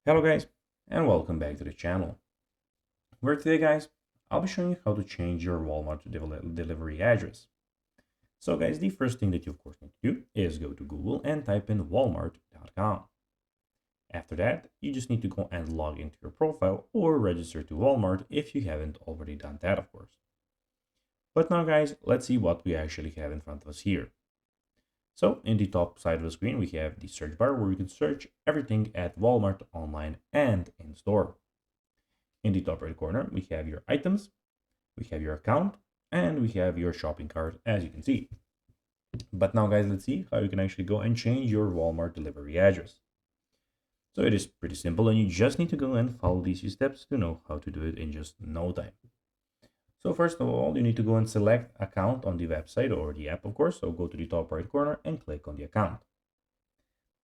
Hello guys, and welcome back to the channel. Where today guys, I'll be showing you how to change your Walmart delivery address. So guys, the first thing that you of course need to do is go to Google and type in walmart.com. After that, you just need to go and log into your profile or register to Walmart if you haven't already done that of course. But now guys, let's see what we actually have in front of us here. So in the top side of the screen, we have the search bar where you can search everything at Walmart online and in store. In the top right corner, we have your items, we have your account, and we have your shopping cart, as you can see. But now, guys, let's see how you can actually go and change your Walmart delivery address. So it is pretty simple, and you just need to go and follow these few steps to know how to do it in just no time. So first of all, you need to go and select account on the website or the app, of course. So go to the top right corner and click on the account.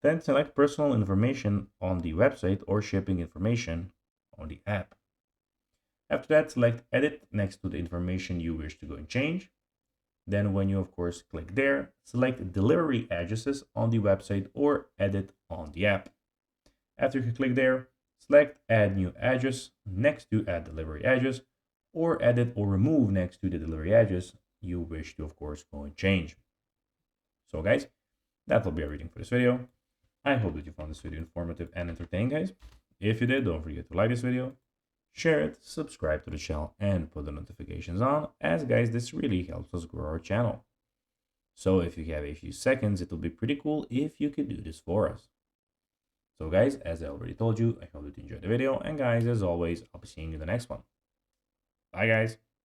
Then select personal information on the website or shipping information on the app. After that, select edit next to the information you wish to go and change. Then when you of course click there, select delivery addresses on the website or edit on the app. After you click there, select add new address next to add delivery address or edit or remove next to the delivery address you wish to of course go and change. So guys, that will be everything for this video. I hope that you found this video informative and entertaining guys. If you did, don't forget to like this video, share it, subscribe to the channel, and put the notifications on, as guys, this really helps us grow our channel. So if you have a few seconds, it will be pretty cool if you could do this for us. So guys, as I already told you, I hope that you enjoyed the video, and guys, as always, I'll be seeing you in the next one. Bye guys.